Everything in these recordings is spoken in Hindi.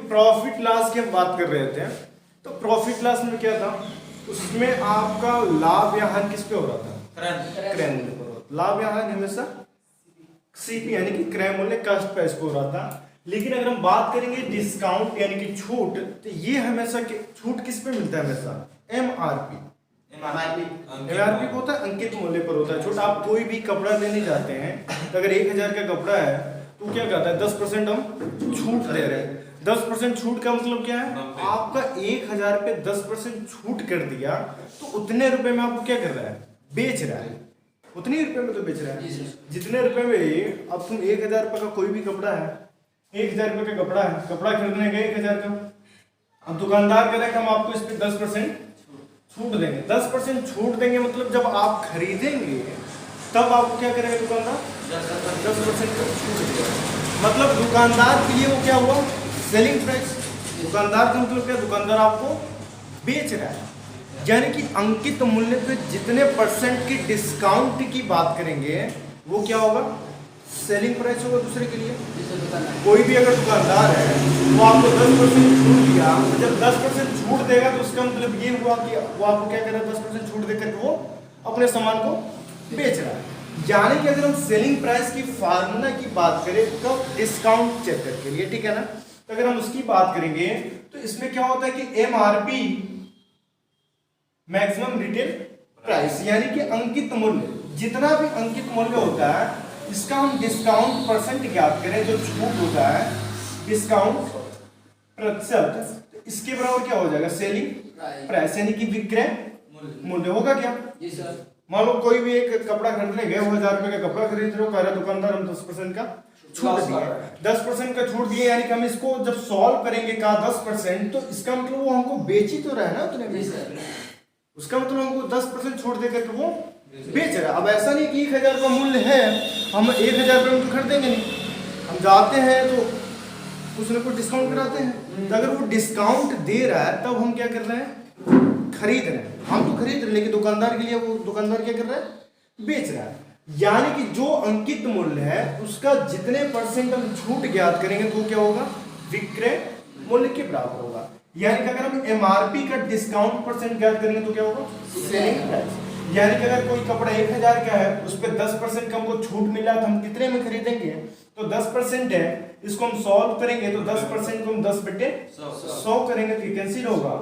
प्रॉफिट लॉस की हम बात कर रहे थे, तो प्रॉफिट लॉस में क्या था, उसमें आपका लाभ या हानि किस पे हो रहा था, क्रय मूल्य पर हो। लाभ या हानि हमेशा सीपी यानी कि क्रय मूल्य कॉस्ट प्राइस पे हो रहा था। लेकिन अगर हम बात करेंगे डिस्काउंट यानी कि छूट, तो ये हमेशा छूट किस पे मिलता है, हमेशा एमआरपी होता है, अंकित मूल्य पर होता है छूट। आप कोई भी कपड़ा लेने जाते हैं तो अगर 1000 का कपड़ा है तो क्या कहता है 10% हम छूट दे रहे हैं। 10% छूट का मतलब क्या है, आपका 1000 पे 10% छूट कर दिया तो उतने रुपए में आपको क्या कर रहा है, बेच रहा है, उतने रुपए में तो बेच रहा है। जितने रुपए में अब तुम 1000 रुपए का कोई भी कपड़ा है, 1000 रुपए का कपड़ा है, कपड़ा खरीदने गए 1000 का, अब दुकानदार कह रहा है कि हम आपको इस पे 10% छूट देंगे। 10% छूट देंगे मतलब जब आप खरीदेंगे तब आपको क्या करेगा दुकानदार, 10% का छूट देगा। मतलब दुकानदार के लिए वो क्या हुआ, सेलिंग प्राइस। दुकानदार का मतलब क्या, दुकानदार आपको बेच रहा है। यानी कि अंकित मूल्य पे जितने परसेंट की डिस्काउंट की बात करेंगे वो क्या होगा, सेलिंग प्राइस होगा दूसरे के लिए। कोई भी अगर दुकानदार है वो आपको 10% छूट दिया, तो जब 10% छूट देगा तो उसका मतलब ये हुआ कि वो आपको क्या कर रहा है, 10% छूट देकर वो अपने सामान को बेच रहा है। यानी कि अगर हम सेलिंग प्राइस की फार्मूला की बात करें तो डिस्काउंट चेकर के लिए, ठीक है ना, तो अगर हम उसकी बात करेंगे तो इसमें क्या होता है कि एमआरपी मैक्सिमम रिटेल प्राइस, यानी कि अंकित मूल्य, जितना भी अंकित मूल्य होता है इसका हम डिस्काउंट परसेंट ज्ञात करें, जो छूट होता है डिस्काउंट प्रतिशत, तो इसके बराबर क्या हो जाएगा, सेलिंग प्राइस यानी कि विक्रय मूल्य होगा क्या। जी सर। मान लो कोई भी एक कपड़ा खरीदने गए, 1000 रुपए का कपड़ा खरीद रहे हो, कह रहा दुकानदार हम 10% का छूट दिए, 10% का छूट दिए, यानी कि हम इसको जब सॉल्व करेंगे का 10%, तो इसका मतलब वो हमको बेच ही तो रहा है ना उतने में, उसका मतलब हमको 10% छूट देकर के वो बेच रहा है। अब ऐसा नहीं कि 1000 का मूल्य है, हम 1000 रुपये में तो खरीदेंगे नहीं, हम जाते हैं तो कुछ ना कुछ डिस्काउंट कराते हैं। तो अगर वो डिस्काउंट दे रहा है तब हम क्या कर रहे हैं, खरीद रहे हैं। हम तो खरीद रहे हैं लेकिन दुकानदार के लिए वो दुकानदार क्या कर रहा है, बेच रहा है। यानी कि जो अंकित मूल्य है उसका जितने परसेंट हम छूट ज्ञात करेंगे तो क्या होगा, विक्रय मूल्य के बराबर होगा। यानी कि अगर हम एमआरपी का डिस्काउंट परसेंट ज्ञात करेंगे तो क्या होगा, सेलिंग प्राइस। यानी कि अगर कोई कपड़ा 1000 का है, उस पर 10% का हमको छूट मिला तो हम कितने में खरीदेंगे, तो 10% है, इसको हम सॉल्व करेंगे तो 10% को हम 10/100 करेंगे तो कैंसिल होगा।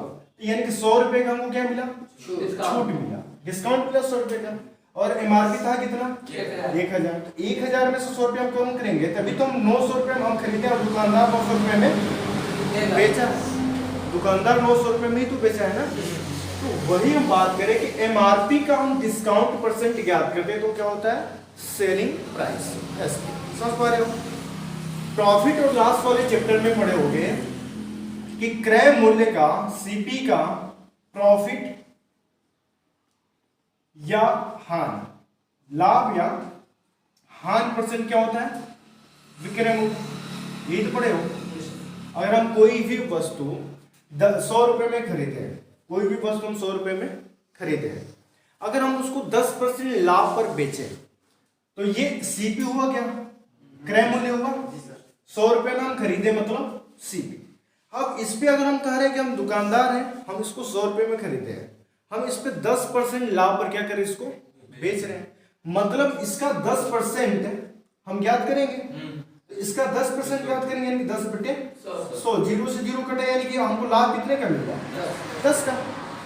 यानी कि 100 रुपए का हमको क्या मिला, छूट मिला, डिस्काउंट मिला 100 रुपए का, और एमआरपी था कितना 1000। तो 1000 में से 100 रुपए हम कम करेंगे तभी तो हम 900 रुपए में हम खरीदे और दुकानदार 900 रुपए में बेचा, दुकानदार 900 रुपए में ही तो बेचा है ना। तो वही हम बात करें कि एमआरपी का हम डिस्काउंट परसेंट ज्ञात करते हैं तो क्या होता है, सेलिंग प्राइस। समझ पा रहे हो। प्रॉफिट और लॉस वाले चैप्टर में पढ़े होंगे कि क्रय मूल्य का, सीपी का प्रॉफिट या हानि, लाभ या हानि परसेंट क्या होता है, विक्रय मूल्य। ये तो पढ़े हो। अगर हम कोई भी वस्तु 100 रुपए में खरीदे हैं, कोई भी वस्तु हम 100 रुपए में खरीदे हैं, अगर हम उसको 10% लाभ पर बेचे तो ये सीपी हुआ क्या, क्रय मूल्य हुआ। 100 रुपए में हम खरीदे मतलब सीपी। अब इस पे अगर हम कह रहे हैं कि हम दुकानदार हैं, हम इसको 100 रुपए में खरीदे हैं, हम इस पे 10% लाभ पर क्या करें, इसको बेच रहे हैं, मतलब इसका 10% हम ज्ञात करेंगे। तो इसका 10% ज्ञात करेंगे यानी कि 10/100, 0 से 0 कटे, यानी कि हमको लाभ कितने का मिला, 10 का।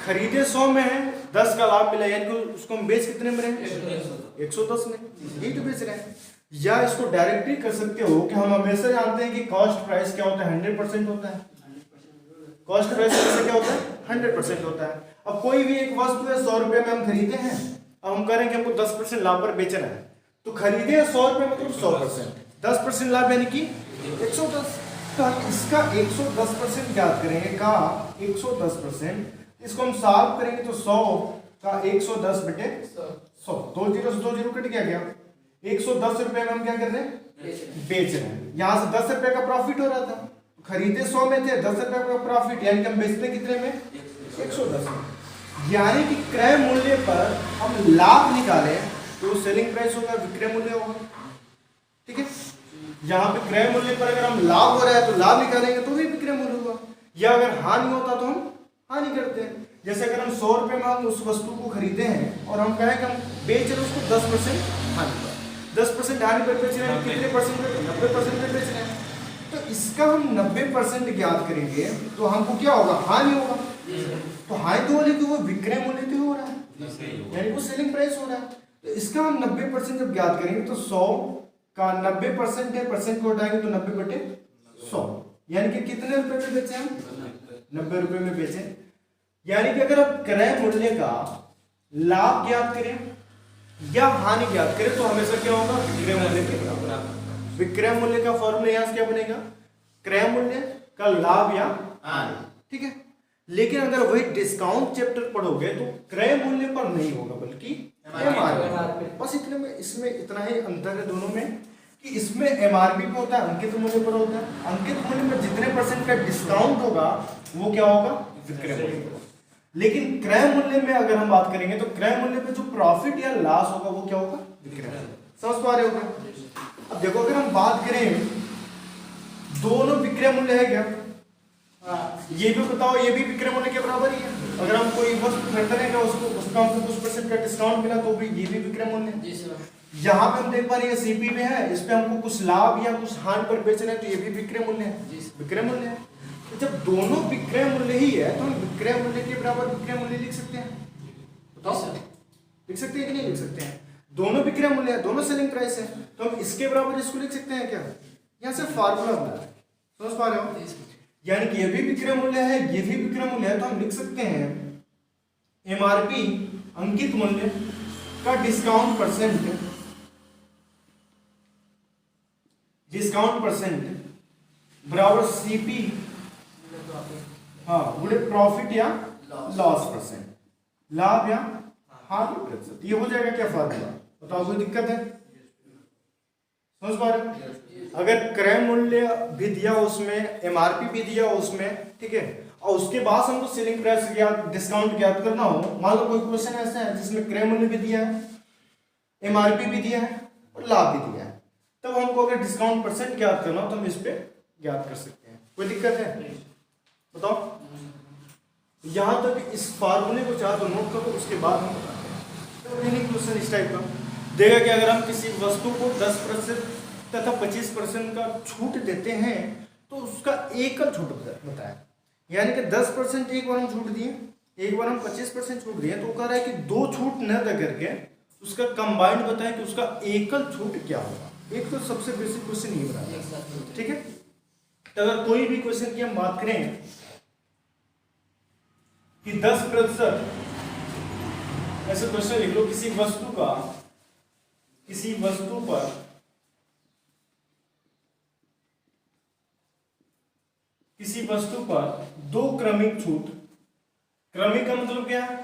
खरीदे 100 में है, 10 का लाभ मिला, यानी कि उसको हम बेच कितने में रहे, 110 में, यही तो बेच रहे हैं। या इसको डायरेक्टली कर सकते हो कि हम हमेशा जानते हैं कि कॉस्ट प्राइस क्या होता है, 100% होता है। कॉस्ट प्राइस हमेशा क्या होता है, 100% होता है। अब कोई भी एक वस्तु है 100 रुपए में हम खरीदे हैं, अब हम कह रहे हैं कि हमको 10% लाभ पर बेचना है, तो खरीदे 100 रुपए मतलब 100%, 10% लाभ यानी कि 110। तो हम इसका 110% ज्ञात करेंगे का 110%, इसको हम सॉल्व करेंगे तो 100 का 110/100, 2 जीरो से 2 जीरो कट गया। 110 रुपए में हम क्या कर रहे हैं, बेच रहे हैं। यहाँ से 10 रुपए का प्रॉफिट हो रहा था, खरीदे 100 में थे, 10 रुपए का प्रॉफिट, यानी कि हम बेचते कितने में, 110 में। यानी कि क्रय मूल्य पर हम लाभ निकालें तो सेलिंग प्राइस होगा, विक्रय मूल्य होगा, ठीक है। यहाँ पे क्रय मूल्य पर अगर हम लाभ हो रहा है तो लाभ निकालेंगे तो भी विक्रय मूल्य या अगर हानि होता तो हम हानि करते हैं। जैसे अगर हम 100 रुपये में हम उस वस्तु को खरीदे हैं और हम कहें कि हम बेच रहे हैं उसको 10% हानि पर, 10% हानि पर बेच रहे हैं, कितने परसेंट पे? 90% पे बेच रहे हैं। तो इसका हम 90% ज्ञात करेंगे तो हमको क्या होगा? हानि होगा। तो हानि तो बोले कि वो विक्रय मूल्य तो हो रहा है, यानी वो सेलिंग प्राइस हो रहा है। तो इसका हम 90% जब ज्ञात करेंगे तो 100 का 90% है, परसेंट को हटाएंगे तो 90/100, यानी कि कितने रुपए में बेचे हम? 90 रुपए में बेचे। यानी कि अगर आप क्रय मूल्य का लाभ ज्ञात करें या हानि ज्ञात करें तो हमेशा क्या होगा? विक्रय मूल्य के बराबर। विक्रय मूल्य का फॉर्मूला यहां से क्या बनेगा? क्रय मूल्य का लाभ या हानि, ठीक है। लेकिन अगर वही डिस्काउंट चैप्टर पढ़ोगे तो क्रय मूल्य पर नहीं होगा बल्कि एमआरपी। बस इतने में, इसमें इतना ही अंतर है दोनों में कि इसमें एमआरपी पे होता है, अंकित मूल्य पर होता है। अंकित मूल्य में जितने परसेंट का डिस्काउंट होगा वो क्या होगा? विक्रय मूल्य। लेकिन क्रय मूल्य में अगर हम बात करेंगे तो क्रय मूल्य पे जो प्रॉफिट या लॉस होगा वो क्या होगा? विक्रय मूल्य। समझ पा रहे हो क्या? अब देखो अगर हम बात करें दोनों विक्रय मूल्य है क्या? ये भी बताओ, ये भी विक्रय मूल्य के बराबर ही है। अगर हम कोई वस्तु खरीद रहे हैं उसको, उसका हमको कुछ परसेंट का डिस्काउंट मिला तो भी ये भी विक्रय मूल्य है। यहाँ पे हम देख पा रहे हैं सीपी में है, इस पे हमको कुछ लाभ या कुछ हानि पर बेचना है तो ये भी विक्रय मूल्य है, विक्रय मूल्य है। तो जब दोनों विक्रय मूल्य ही है तो हम विक्रय मूल्य के बराबर विक्रय मूल्य लिख सकते हैं। बताओ लिख सकते हैं कि नहीं लिख सकते हैं? दोनों विक्रय मूल्य है, दोनों सेलिंग प्राइस है, तो हम इसके बराबर इसको लिख सकते हैं क्या? यहाँ से फार्मूला बना है, समझ पा रहे हो? यानी कि ये भी विक्रय मूल्य है, ये भी विक्रय मूल्य है, तो हम लिख सकते हैं एमआरपी अंकित मूल्य का डिस्काउंट परसेंट बराबर सीपी, हाँ गुणे प्रॉफिट या लॉस परसेंट, लाभ या हानि प्रतिशत। ये हो जाएगा क्या फार्मूला? बताओ कोई दिक्कत है? समझ पा रहे हो? अगर क्रय मूल्य भी दिया उसमें, एमआरपी भी दिया उसमें, ठीक है, और उसके बाद हमको सेलिंग प्राइस या डिस्काउंट ज्ञात करना हो, मान लो कोई क्वेश्चन ऐसा है जिसमें क्रय मूल्य भी दिया है, एमआरपी भी दिया है और लाभ भी दिया है, तब हमको अगर डिस्काउंट परसेंट ज्ञात करना हो तो हम इस पे ज्ञात कर सकते हैं। कोई दिक्कत है? बताओ। यहां तक इस फार्मूले को चाहे तो नोट करो, उसके बाद हम बताते हैं। तो क्वेश्चन इस टाइप का देगा कि अगर हम किसी वस्तु को 10% तथा 25% का छूट देते हैं तो उसका एकल छूट बताया, यानी कि 10% एक बार हम छूट दिए, एक बार हम 25% छूट दिए, तो कह रहा है कि दो छूट न दे करके उसका कंबाइंड बताएं कि उसका एकल छूट क्या होगा। एक तो सबसे बेसिक क्वेश्चन ये बना, ठीक है। तो अगर कोई भी क्वेश्चन की हम बात करें कि 10%, ऐसे क्वेश्चन लिख लो, किसी वस्तु पर दो क्रमिक छूट, क्रमिक का मतलब क्या है?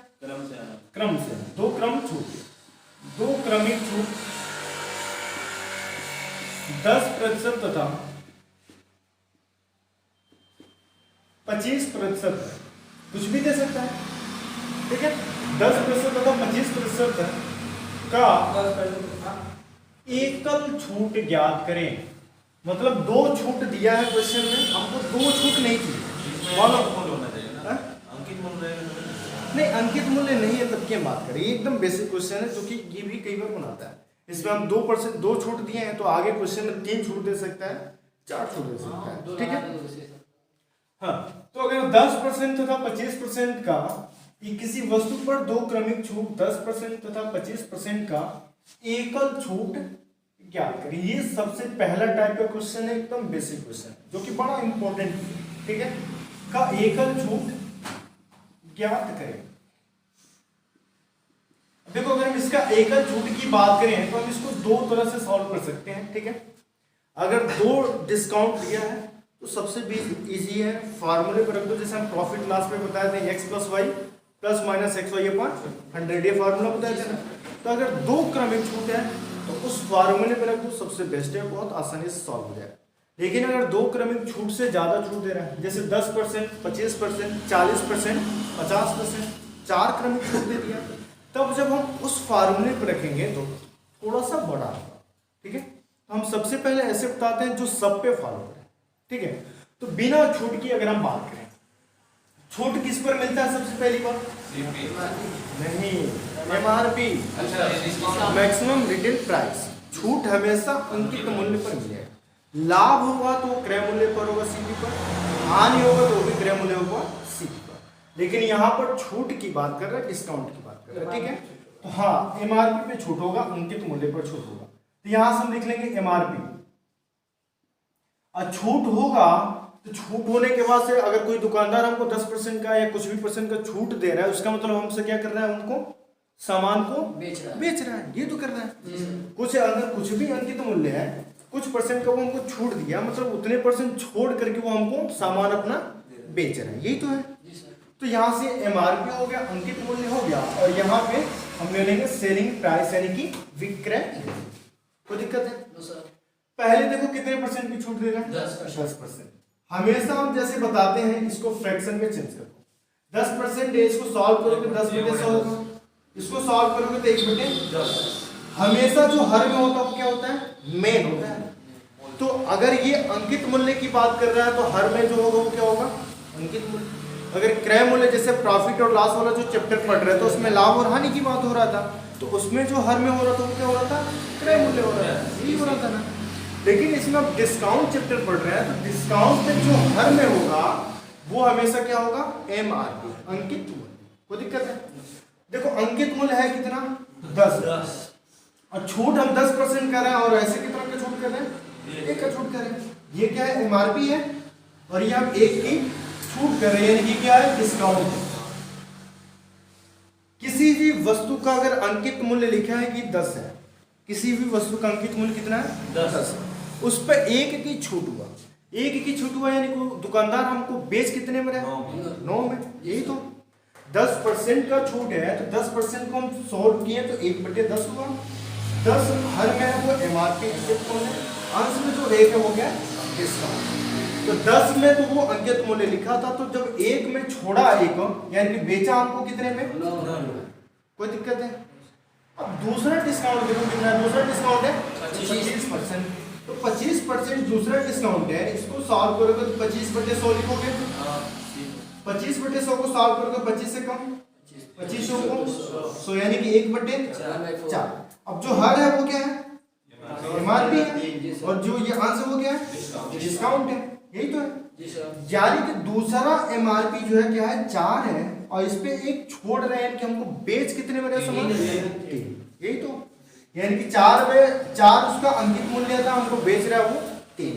क्रम से दो क्रमिक छूट 10% तथा 25%, कुछ भी दे सकता है, ठीक है। 10% तथा 25% का एकल छूट ज्ञात करें। मतलब दो छूट दिया है क्वेश्चन में, हमको दो छूट नहीं थी, अंकित मूल्य नहीं, अंकित मूल्य नहीं है तब की हम बात करें। ये एकदम बेसिक क्वेश्चन है जो कि ये भी कई बार बनाता है। इसमें हम 2% दो छूट दिए हैं तो आगे क्वेश्चन में 3 छूट दे सकता है, 4 छूट दे सकता है, ठीक है। हाँ, तो अगर 10% तथा 25% का किसी वस्तु पर दो क्रमिक छूट 10% तथा 25% का एकल छूट ज्ञात करें। ये सबसे पहला टाइप का क्वेश्चन है, एकदम बेसिक क्वेश्चन जो कि बड़ा इंपॉर्टेंट है, ठीक है। का एकल छूट ज्ञात करें। देखो अगर हम इसका एकल छूट की बात करें तो हम इसको दो तरह से सॉल्व कर सकते हैं, ठीक है। अगर दो डिस्काउंट दिया है तो सबसे इजी है, फार्मूले पर रख दो, जैसे हम प्रॉफिट लॉस पे बताए थे x + y + -xy/100, ये फार्मूला बताया था ना। तो अगर दो क्रमिक छूट है तो उस फार्मूले पर रख दो, सबसे बेस्ट है, बहुत आसानी से सॉल्व हो जाएगा। लेकिन अगर दो क्रमिक छूट से ज्यादा छूट दे रहा है, जैसे 10%, 25%, 40%, 50%, 4 क्रमिक छूट दे दिया, तब जब हम उस फार्मूले पर रखेंगे तो थोड़ा सा बड़ा होगा, ठीक है। तो हम सबसे पहले ऐसे बताते हैं जो सब पे फॉलो करें, ठीक है। तो बिना छूट की अगर हम बात करें छूट किस पर मिलता है सबसे पहली बार? नहीं, एमआरपी, मैक्सिमम रिटेल प्राइस। छूट हमेशा अंकित मूल्य पर मिलेगा। लाभ होगा तो क्रय मूल्य पर होगा, सीपी पर। हानि होगा तो भी क्रय मूल्य होगा, सीपी पर। लेकिन यहाँ पर छूट की बात कर रहे हैं, डिस्काउंट की बात कर रहे हैं, ठीक है। तो हाँ, एमआरपी पे छूट होगा, अंकित मूल्य पर छूट होगा। तो यहां से हम लिख लेंगे एमआरपी। और छूट होगा तो छूट होने के बाद से अगर कोई दुकानदार हमको 10% का या कुछ भी परसेंट का छूट दे रहा है, उसका मतलब हमसे क्या कर रहा है? उनको सामान को बेच रहा है। ये तो कर रहा है। कुछ अगर कुछ भी अंकित मूल्य है, कुछ परसेंट का वो हमको छूट दिया, मतलब उतने परसेंट छोड़ करके वो हमको सामान अपना बेच रहा है, यही तो है। तो यहाँ से एमआरपी हो गया, अंकित मूल्य हो गया, और यहाँ पे हम ले लेंगे सेलिंग प्राइस यानी कि विक्रय। कोई दिक्कत है? पहले देखो कितने परसेंट की छूट दे रहा है? 10%। हमेशा हम जैसे बताते हैं, इसको फ्रैक्शन में चेंज करो। 10% है, इसको सॉल्व करोगे 10/100 होगा। इसको सॉल्व करोगे तो 1/10। हमेशा जो हर में होता है वो क्या होता है? मेन होता है। तो अगर ये अंकित मूल्य की बात कर रहा है तो हर में जो होगा वो क्या होगा? अंकित मूल्य। अगर क्रय मूल्य जैसे प्रॉफिट और लॉस वाला जो चैप्टर पढ़ रहे थे, तो उसमें लाभ और हानि की बात हो रहा था, तो उसमें जो हर में हो रहा था वो क्या हो रहा था? क्रय मूल्य हो रहा था, यही हो रहा था ना। लेकिन इसमें आप डिस्काउंट चैप्टर पढ़ रहे हैं, तो डिस्काउंट में जो हर में होगा वो हमेशा क्या होगा? एमआरपी, अंकित मूल्य। कोई दिक्कत है? देखो अंकित मूल्य है कितना? 10। और छूट हम 10% कर रहे हैं, और ऐसे कितना का छूट कर रहे हैं? 1 का छूट कर रहे हैं। ये क्या है? एमआरपी है, और ये हम 1 की छूट कर रहे हैं, यानी कि क्या है? डिस्काउंट। किसी भी वस्तु का अगर अंकित मूल्य लिखा है कि 10 है, किसी भी वस्तु का अंकित मूल्य कितना है? 10। उस पर 1 की छूट हुआ, 1 की छूट हुआ, यानी कि दुकानदार हमको बेच कितने में रहा? 9 में। यही तो 10% का छूट है, तो 10% को हम सॉल्व किए तो 1/10 हुआ। 10 हर में है वो एमआरपी, अंश में जो 1 है वो क्या? डिस्काउंट। तो 10 में तो वो अंकित मूल्य लिखा था, तो जब 1 में छोड़ा 1, यानी कि बेचा हमको कितने में? 9। कोई दिक्कत है? अब दूसरा डिस्काउंट देखो कितना है? दूसरा डिस्काउंट है 25%। तो 25% दूसरा डिस्काउंट है, इसको सॉल्व करोगे तो 25/100 लिखोगे। 25/100 को सॉल्व करोगे 25 से कम 2500 को, सो यानी कि 1/4। अब जो हर है वो क्या है? एमआरपी है, और जो ये अंश है वो क्या है? डिस्काउंट है, यही तो है। यानी कि दूसरा एमआरपी जो है क्या है? 4 है, और इस पे 1 छोड़ रहे हैं कि हमको बेच कितने में रहे सामान? 3। यही तो, यानी कि 4 उसका अंकित मूल्य था, हमको बेच रहा है वो 3।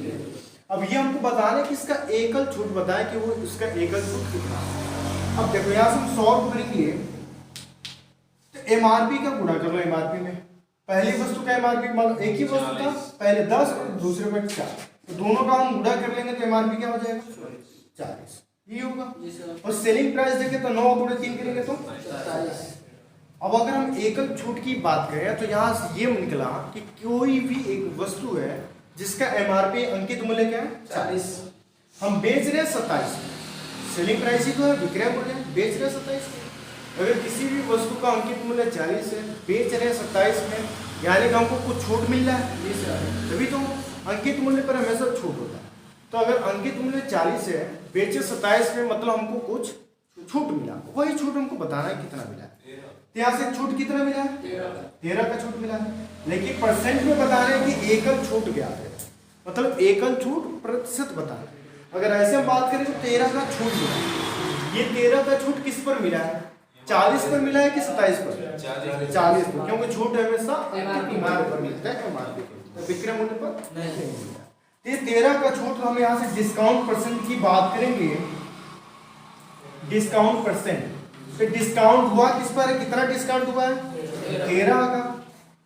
अब ये हमको बताना है कि इसका एकल छूट बताएं कि वो इसका एकल छूट कितना है। अब देखो यहां से हम सॉल्व करेंगे तो एमआरपी का गुणा कर लो। एमआरपी में पहली वस्तु का एमआरपी मतलब एक ही वस्तु था, पहले 10 और दूसरे में 4, तो दोनों का हम गुणा कर लेंगे तो एमआरपी क्या हो जाएगा? 40। ये होगा। और सेलिंग प्राइस देखें तो 9 × 3 करेंगे तो 40। अब अगर हम एकल छूट की बात करें तो यहाँ से ये निकला कि कोई भी एक वस्तु है जिसका एमआरपी अंकित मूल्य क्या है? 40, हम बेच रहे हैं 27। सेलिंग प्राइस ही तो है, विक्रय मूल्य, बेच रहे हैं 27। अगर किसी भी वस्तु का अंकित मूल्य 40 है, बेच रहे हैं 27 में, यानी कि हमको कुछ छूट मिल रहा है, तभी तो अंकित मूल्य पर हमेशा छूट होता है। तो अगर अंकित मूल्य 40 है, बेचे 27 में, मतलब हमको कुछ छूट मिला, वही छूट हमको बताना है कितना मिला है। तो यहाँ से छूट कितना मिला है? 13 का छूट मिला है। लेकिन परसेंट में बता रहे हैं कि एकल छूट क्या है, मतलब एकल छूट प्रतिशत बता रहे हैं। अगर ऐसे हम बात करें तो 13 का छूट मिला है। ये 13 का छूट किस पर मिला है? 40 पर मिला है कि 27 पर? 40 पर, क्योंकि छूट हमेशा एमआरपी पर मिलता है, एमआरपी पर, विक्रय मूल्य पर नहीं मिलता। तो 13 का छूट, हम यहाँ से डिस्काउंट परसेंट की बात करेंगे। डिस्काउंट परसेंट, तो डिस्काउंट हुआ किस पर? कितना डिस्काउंट हुआ है? 13 का।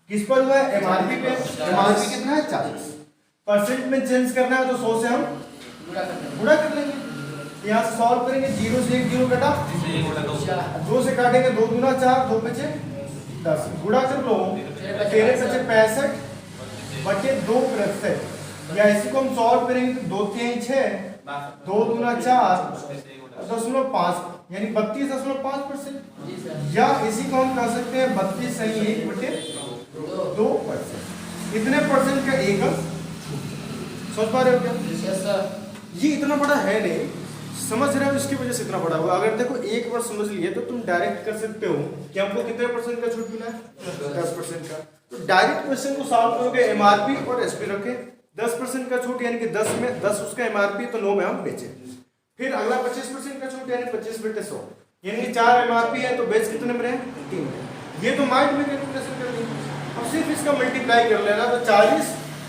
किस पर हुआ है? एमआरपी पे। एमआरपी कितना है? 40। परसेंट में चेंज करना है तो 100 से हम गुणा कर लेंगे। यहाँ से सॉल्व करेंगे, 0 से 1 0 कटा, 2 से काटेंगे 2 दूना 4, 2 बचे 10, गुणा कर लो 13 बचे 65 बचे 2%। या इसी को हम सॉल्व करेंगे तो 2 3 6, 2 दूना 4, 0.5 यानी 32.5%। या इसी को हम कह सकते हैं 32 सही 1/2%। इतने परसेंट का एकल, सोच पा रहे हो क्या? ये इतना बड़ा है नहीं, समझ रहे हो, इसकी वजह से इतना बड़ा हुआ। अगर देखो एक बार समझ लिए तो तुम डायरेक्ट कर सकते हो कि हमको कितने परसेंट का छूट मिला है, 10% का। तो डायरेक्ट क्वेश्चन को सॉल्व करोगे, एमआरपी और एसपी रखे, 10% का छूट यानी कि 10 में 10 उसका एमआरपी तो 9 में हम बेचे। फिर अगला 25% का छूट यानी 25/100 यानी कि 4 एमआरपी है तो बेच कितने में रहे, 3 में। ये तो माइंड में कैलकुलेशन कर दी। अब सिर्फ इसका मल्टीप्लाई कर लेना, तो 40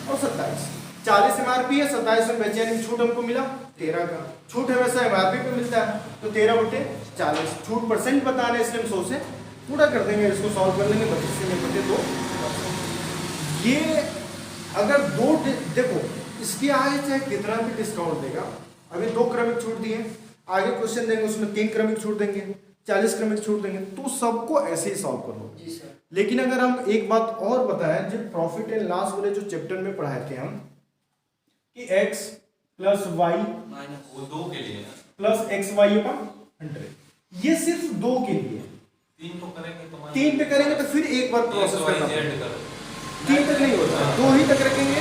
और 27, 40 एमआरपी है, 27 में बेचे यानी छूट हमको मिला 13 का। छूट हमेशा एमआरपी पे मिलता है तो 13/40 छूट परसेंट बताना है, इसलिए हम 100 से पूरा कर देंगे, इसको सॉल्व कर लेंगे। 32/2। ये अगर दो देखो इसके आगे चाहे कितना भी डिस्काउंट देगा, अभी 2 क्रमिक छूट दिए, आगे क्वेश्चन देंगे उसमें 3 क्रमिक छूट देंगे, 40 क्रमिक छूट देंगे, तो सबको ऐसे ही सॉल्व कर लो। लेकिन अगर हम एक बात और बताएं, जो प्रॉफिट एंड लॉस वाले जो चैप्टर में पढ़ाए थे हम कि x प्लस वाई वो 2 के लिए प्लस एक्स वाई अपॉन 100, ये सिर्फ 2 के लिए। 3 तो करेंगे तो 3 पे करेंगे तो फिर एक बार प्रोसेस करना पड़ेगा। 3 तक नहीं होता, 2 ही तक रखेंगे,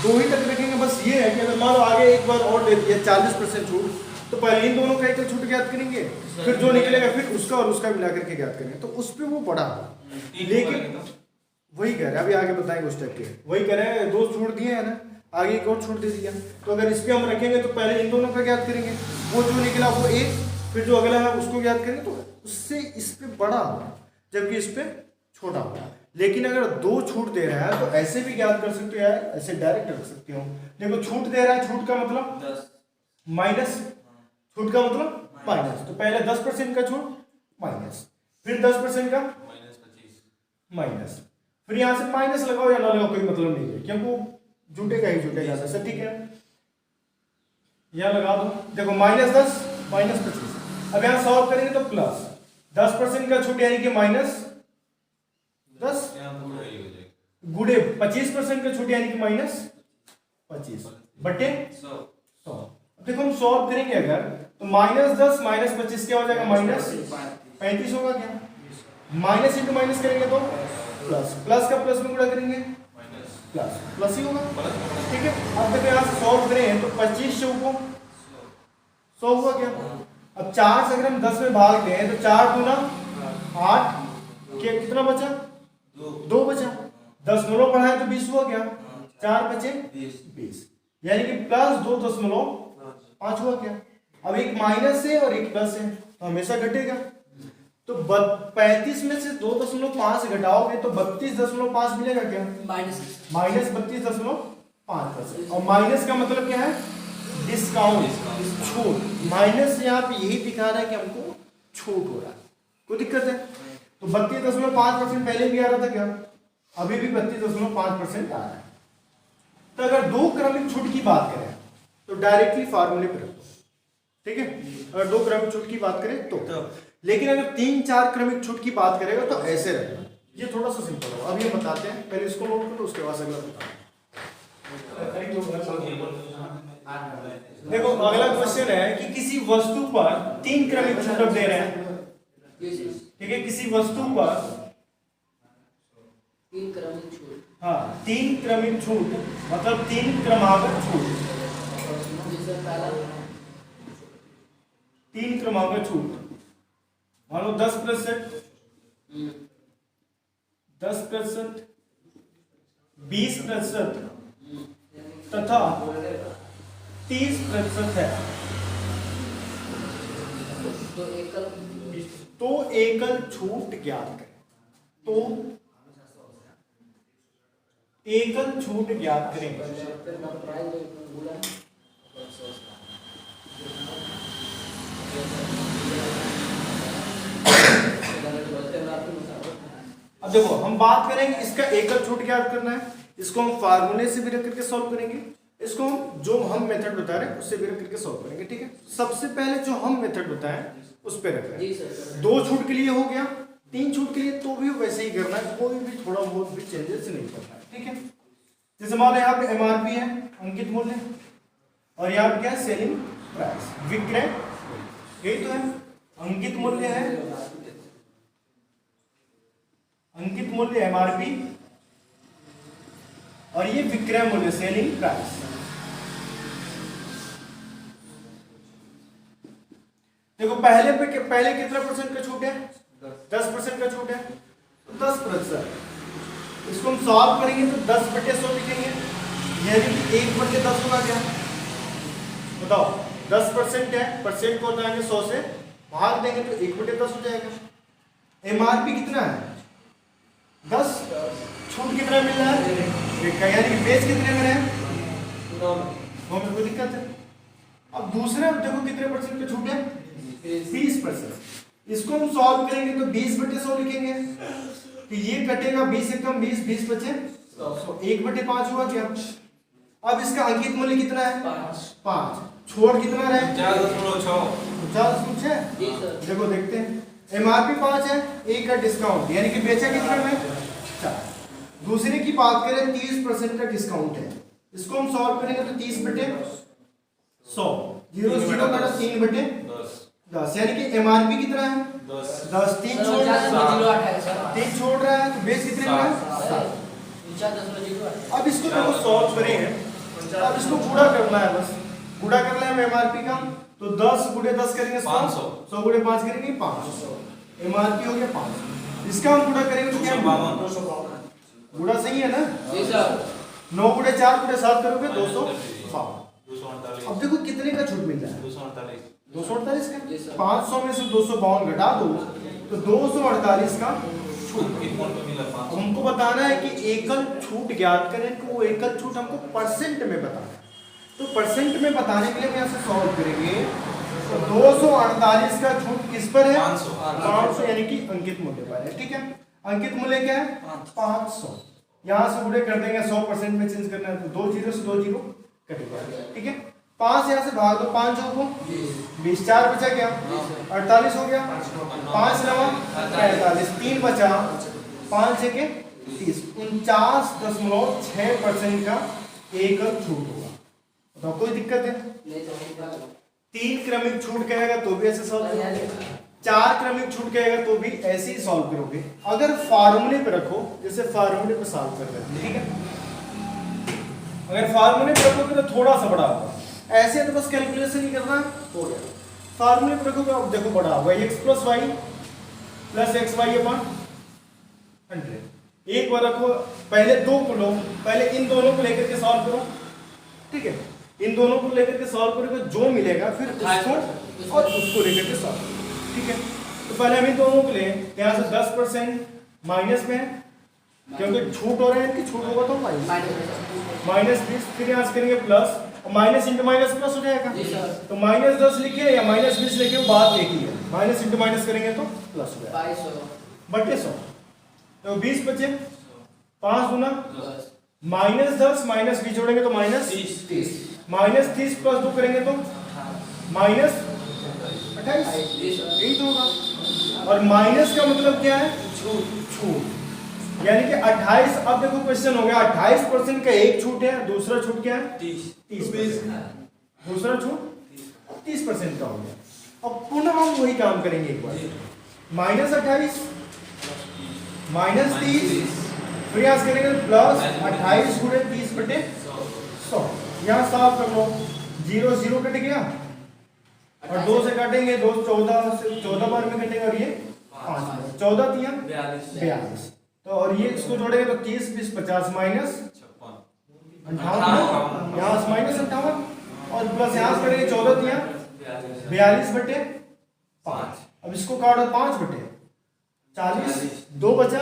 2 ही तक रखेंगे। बस ये है कि अगर मान लो आगे एक बार और दे दिया 40% छूट, तो पहले इन दोनों का एक छूट ज्ञात करेंगे, फिर जो निकलेगा फिर उसका और उसका मिला करके ज्ञात करेंगे, तो उस पे वो बड़ा। लेकिन वही कह रहे हैं, अभी आगे बताएंगे उस टाइप के, वही कह रहे हैं 2 छूट दिए है ना, आगे एक और छूट दे दिया, तो अगर इस पे हम रखेंगे तो पहले इन दोनों का ज्ञात करेंगे, वो जो निकला वो एक, फिर जो अगला है उसको ज्ञात करेंगे, तो उससे इस पे बड़ा होगा जबकि इस पे छोटा होगा। लेकिन अगर 2 छूट दे रहा है तो ऐसे भी ज्ञात कर सकते हो या ऐसे डायरेक्ट रख सकते हो। देखो छूट दे रहा है, छूट का मतलब 10 माइनस, छूट का मतलब माइनस, तो पहले 10% का छूट माइनस, फिर 10% का -25 माइनस, फिर यहां से माइनस लगाओ या ना लगाओ कोई मतलब नहीं है, क्योंकि जुटेगा ही जुटेगा, सब ठीक है। यहां लगा दो, देखो -10 -25। अब यहां सॉल्व करेंगे तो प्लस 10% का छूट यानी कि -10 गुड़े 25% का छूट यानी कि -25 बटे 100। देखो हम सॉल्व करेंगे अगर तो -10 -25 क्या हो जाएगा, -35 होगा क्या, माइनस इंटू माइनस करेंगे तो प्लस, प्लस का प्लस में गुणा करेंगे प्लस, प्लस ही होगा, ठीक है। अब देखो यहाँ से सॉल्व करें तो 25 चौको 100 हुआ क्या। अब 4 से अगर हम 10 में भाग दें तो 4 दूना 8, क्या कितना बचा, 2 बचा, 10 नौ बढ़ाए तो 20 हुआ क्या, 4 बचे 20, यानी कि +2.5 हुआ क्या। अब एक माइनस है और एक प्लस है तो हमेशा घटेगा, तो 35 में से 2.5 घटाओगे तो 32.5 मिलेगा क्या, -32.5%। और माइनस का मतलब क्या है, डिस्काउंट, छूट। माइनस यहाँ पे यही दिखा रहा है कि हमको छूट हो रहा है, कोई दिक्कत है। तो 32.5% पहले भी आ रहा था क्या, अभी भी 32.5% आ रहा है। तो अगर 2 क्रमिक छूट की बात करें तो डायरेक्टली फार्मूले पे रखो, ठीक है। अगर 2 क्रमिक छूट की बात करें तो, लेकिन अगर 3-4 क्रमिक छूट की बात करेगा तो ऐसे रखना, ये थोड़ा सा सिंपल होगा। अब ये बताते हैं, पहले इसको नोट करो उसके बाद अगला बताओ। देखो अगला क्वेश्चन है कि किसी वस्तु पर 3 क्रमिक छूट दे रहे हैं, ठीक है। किसी वस्तु पर 3 क्रमिक छूट, हाँ 3 क्रमिक छूट मतलब 3 क्रमागत छूट, जैसे पहला 3 क्रमागत छूट, मान लो 10%, 10%, 20% तथा 30% है, तो एकल छूट ज्ञात करें। तो एकल छूट ज्ञात करें। अब देखो हम बात करेंगे इसका एकल छूट ज्ञात करना है, इसको हम फार्मूले से भी रख करके सॉल्व करेंगे, इसको हम जो हम मेथड बता रहे हैं उससे भी रख करके सॉल्व करेंगे, ठीक है। सबसे पहले जो हम मेथड बताएं उस पे रख रहे हैं। 2 छूट के लिए हो गया, 3 छूट के लिए तो भी वैसे ही करना है, कोई भी थोड़ा बहुत भी चेंजेस नहीं करना है, ठीक है। जैसे मान लो यहाँ पे एमआरपी है अंकित मूल्य, और यहाँ पे क्या है सेलिंग प्राइस, विक्रय, यही तो है। अंकित मूल्य है, अंकित मूल्य एमआरपी, और ये विक्रय मूल्य सेलिंग प्राइस। देखो पहले कितना परसेंट का छूट है? 10% का छूट है, तो 10%। इसको हम सॉल्व करेंगे तो 10/100 लिखेंगे, यानी कि 1/10 होगा क्या? बताओ, 10% है, परसेंट को हटाएंगे 100 से, भाग देंगे तो 1/10 हो जाएगा। एमआरपी कितना है? 10। छूट कितना मिल रहा है? यानी कि बेस कितने में है? तो हमें कोई दिक्कत है। अब दूसरे देखो कितने परसेंट का छूट है? 30%। इसको हम सॉल्व करेंगे तो 20/100 लिखेंगे, तो ये कटेगा 20 से कम 20, 20 बचे 100, 1/5 हुआ क्या? अब इसका अंकित मूल्य कितना है? 5। छोड़ कितना रहे? 4.6। देखो देखते हैं, एमआरपी 5 है, 1 का डिस्काउंट, यानी कि बेचा कितना में? 4। दूसरे की बात करें 30% का डिस्काउंट है, इसको हम सॉल्व करेंगे तो 30/100, 0 0 का 3/10, यानी कि एमआरपी कितना है? 10। 3 छोड़ रहा है तो बेस कितने में है? 7। अब इसको देखो सॉल्व करेंगे, अब इसको गुणा करना है, बस गुणा करना है एमआरपी का, तो 10 गुणे 10 करेंगे 100, 100 गुणे 5 करेंगे 500, एमआरपी हो गया 500। इसका हम गुणा करेंगे तो क्या? 252। गुणा सही है ना? 9 गुणे 4 गुणे 7 करोगे 252। अब देखो कितने का छूट मिल रहा है? 248 का। 500 में से 252 घटा दो तो 248 का छूट। हमको बताना है कि एकल छूट ज्ञात करें, तो वो एकल छूट हमको परसेंट में बताना है, तो परसेंट में बताने के लिए हम यहाँ से सॉल्व करेंगे, तो 248 का छूट किस पर है? 500, यानी कि अंकित मूल्य पर है। ठीक है, अंकित मूल्य क्या है? 500। यहाँ से गुणे कर देंगे, 100% में चेंज करना है, तो 2 0 से 2 0 कटेगा। ठीक है, 5 यहाँ से भाग दो, 5 को 20, 4 बचा क्या? 48 हो गया, 5 9 45, 3 बचा, 5 6 30, 49.6% का एकल छूट होगा। तो कोई दिक्कत है? 3 क्रमिक छूट कहेगा तो भी ऐसे सॉल्व करोगे, 4 क्रमिक छूट कहेगा तो भी ऐसे ही सॉल्व करोगे। अगर फार्मूले पे रखो, जैसे फार्मूले पे सॉल्व कर रहे हैं, ठीक है, अगर फार्मूले पे रखोगे तो थोड़ा सा बड़ा होगा, ऐसे तो बस कैलकुलेशन ही करना हो गया। फार्मूले पे रखोगे, अब देखो बड़ा होगा, x + y + xy/100। एक बार रखो, पहले 2 को लो, पहले इन दोनों को लेकर के सॉल्व करो। ठीक है, इन दोनों को लेकर के सॉल्व करोगे, जो मिलेगा फिर उसको और उसको लेकर के सॉल्व। ठीक है, तो पहले हम इन दोनों को लें, यहाँ से 10% माइनस में है, क्योंकि छूट हो रहे हैं, इनकी छूट होगा तो -20, फिर यहाँ से करेंगे plus, minus into minus plus हो जाएगा, तो -10 लिखे या -20 लिखे, वो बात एक ही है, माइनस इंटू माइनस करेंगे तो प्लस हो जाएगा 2200। तो 20 बचे, 5 गुना -10 -20 जोड़ेंगे तो -30, -30 + 2 करेंगे तो -28, यही तो होगा। और माइनस का मतलब क्या है? छूट, यानी कि 28। अब देखो क्वेश्चन हो गया, 28% का एक छूट है, दूसरा छूट क्या है? 30। दूसरा छूट 30% का हो गया। अब पुनः हम वही काम करेंगे एक बार, -28 -30, फिर यहाँ करेंगे प्लस 28 गुणे 30/100। यहाँ सॉल्व कर लो, 0 0 कट गया और 2 से काटेंगे, 2 14 बार में कटेगा, और ये 5 14 3 42, तो और ये इसको जोड़ेंगे तो 30 20 50 -58, यहाँ से -58 और प्लस यहाँ से करेंगे 14 3 42/5। अब इसको काटो 5/40, 2 बचा,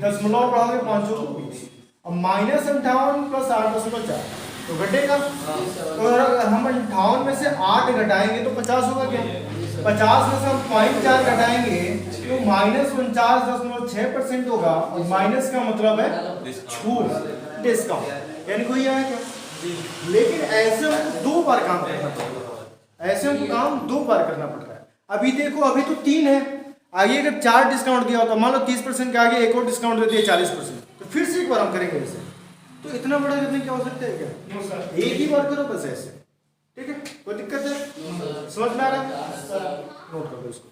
10 बढ़ाओगे 5 को 20, अब -58 + 8.4 तो घटेगा, तो अगर हम 58 में से 8 घटाएंगे तो 50 होगा क्या? 50 में से हम 0.4 घटाएंगे तो -49.6% होगा, और माइनस का मतलब है छूट, डिस्काउंट, यानी कोई आया क्या? लेकिन ऐसे हमको 2 बार काम करना पड़ेगा, ऐसे हमको काम 2 बार करना पड़ रहा है। अभी देखो, अभी तो 3 है, आगे अगर 4 डिस्काउंट दिया होता, मान लो 30% के आगे एक और डिस्काउंट दे दिया 40%, तो फिर से एक बार हम करेंगे ऐसे, तो इतना बड़ा करने की आवश्यकता है क्या? एक ही बार करो बस ऐसे। ठीक है, कोई दिक्कत है? समझ में आ रहा है? नोट करो इसको,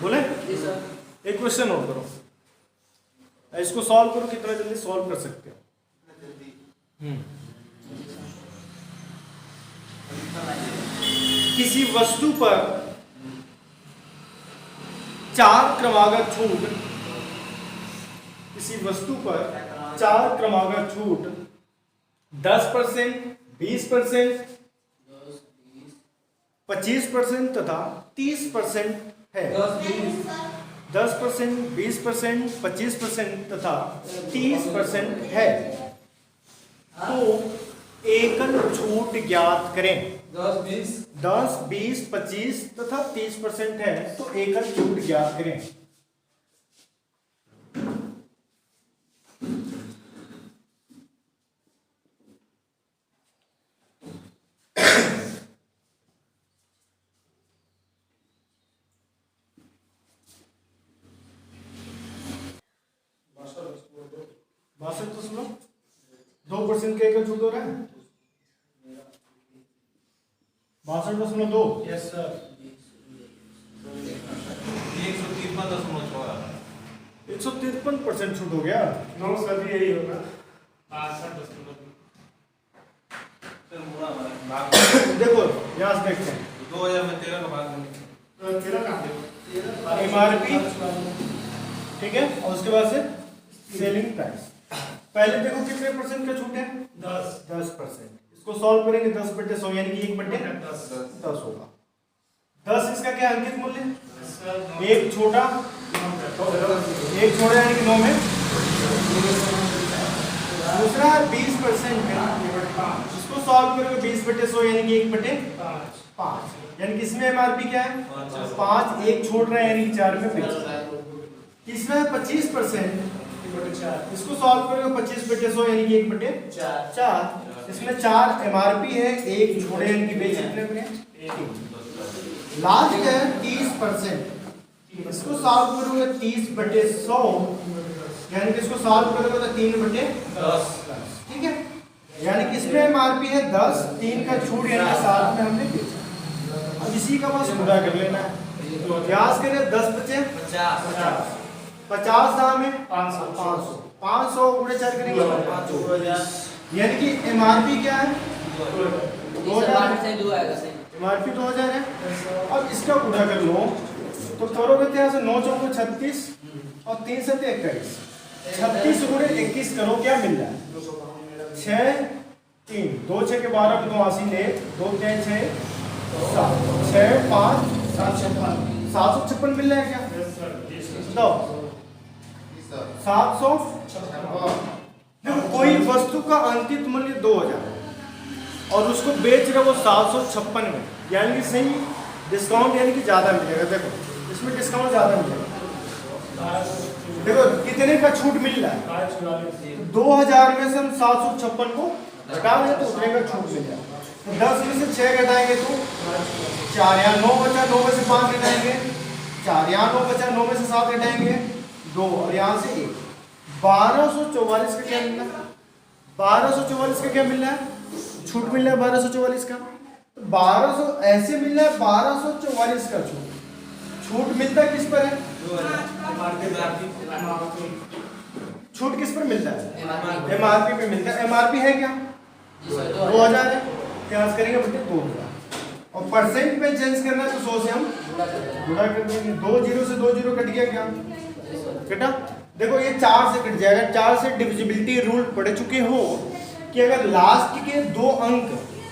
बोले एक क्वेश्चन नोट करो, इसको सॉल्व करो, कितना जल्दी सॉल्व कर सकते हो। किसी वस्तु पर 4 क्रमागत छूट, किसी वस्तु पर 4 क्रमागत छूट 10%, 20%, 25% तथा 30% है। 10%, 20%, 25% तथा 30% है। तो एकल छूट ज्ञात करें। 10, 20, 25 तथा 30% है, तो एकल छूट ज्ञात करें। बासठ तो सुनो, 2% का एकल छूट हो रहा है। 62.2। Yes sir. 153.6 153% छूट हो गया। नो सर यही होगा 62.2। चल मुड़ा भाग देखो यहाँ से देखते हैं 2000 में 13 का भाग नहीं। तेरा कहाँ पे? MRP, ठीक है, और उसके बाद से सेलिंग प्राइस। पहले देखो कितने परसेंट का छूट है? 10%। इसको सॉल्व करेंगे 10/100 यानी कि 1/10 होगा। 10 इसका क्या अंकित मूल्य? एक छोटा यानी कि 9 में। दूसरा 20% है, इसको सॉल्व करोगे 20/100 यानी कि 1/5, यानी कि इसमें MRP क्या है? 5, एक छोड़ रहा है यानी कि 4 में बेच। तीसरा है 25%, इसको सॉल्व करोगे 25/100 यानी कि 1/4। इसमें 4 MRP है, एक छोड़े यानी कि बेच कितने में? लास्ट है 30%, इसको सॉल्व करोगे 30/100 यानी कि इसको सॉल्व करोगे तो 3/10, ठीक है। यानी कि इसमें MRP है 10, 3 का छूट यानी कि 7 में हमने बेचा। अब इसी का बस पूरा कर लेना है। प्रयास करें 10 बचे 50, 50 दाम है 500, 500 गुणे 4 करेंगे 2000, यानी कि MRP क्या है? 2000। MRP 2000 है। अब इसका गुणा कर लो तो करोगे तो यहाँ से 9 चौको 36 और 3 7 21, 36 गुणे 21 करो, क्या मिल रहा है? 6, 3, 2 6 के 12 को 82 ले, 2 3 6 7, 6 5 756 मिल रहा है क्या? बताओ 756। देखो कोई वस्तु का अंकित मूल्य 2000 और उसको बेच रहे वो 756 में, यानी कि सही डिस्काउंट यानी कि ज्यादा मिलेगा। देखो इसमें डिस्काउंट ज्यादा मिलेगा। देखो कितने का छूट मिल रहा है? 2000 में से हम 756 को घटा दें तो उतने का छूट मिल जाएगा। तो 10 में से 6 घटाएंगे तो 4, यहाँ 9 बचा, 9 में से 5 घटाएंगे 4, यहाँ 9 बचा, 9 में से 7 घटाएंगे 2 और यहाँ से 1। 1244 का क्या मिल रहा है? 1244 का क्या मिल रहा है? छूट मिल रहा है 1244 का। तो 1200 ऐसे मिल रहा है 1244 का छूट मिलता किस पर है? छूट किस पर मिलता है? MRP पे मिलता है। MRP है क्या? 2000 है, क्या करेंगे बच्चे 2000 और परसेंट में चेंज करना है तो 100 से हम गुणा कर देंगे। 2 0 से 2 0 कट गया, क्या कटा? देखो ये 4 से कट जाएगा। 4 से डिविजिबिलिटी रूल पढ़ चुके हो कि अगर लास्ट के 2 अंक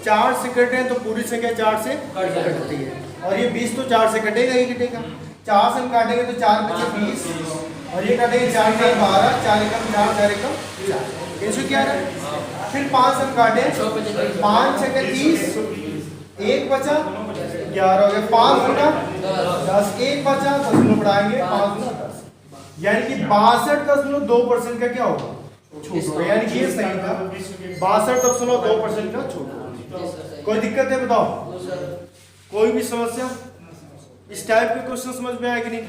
4 से कटे तो पूरी संख्या 4 से कटती है, और ये 20 तो 4 से कटेगा ही कटेगा। 4 से हम काटेंगे तो 4 बचे 20 और ये काटेंगे 4 के 12, 4 एकम 4, 4 एकम 4, 311। फिर 5 हम काटे 5 6 के 30, 1 बचा 11 हो गया, 5 गुना 10, 1 बचा 10 गुना बढ़ाएंगे 5 गुना 10, यानी कि 62.2% का क्या होगा? छूट होगा। यानी कि ये सही था, 62.2% का छूट होगा। कोई दिक्कत है बताओ? कोई भी समस्या? इस टाइप के क्वेश्चन समझ में आया कि नहीं?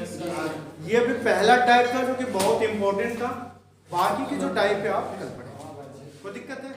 ये भी पहला टाइप था जो कि बहुत इंपॉर्टेंट था। बाकी के जो टाइप है आप कल पढ़ेंगे। कोई दिक्कत है?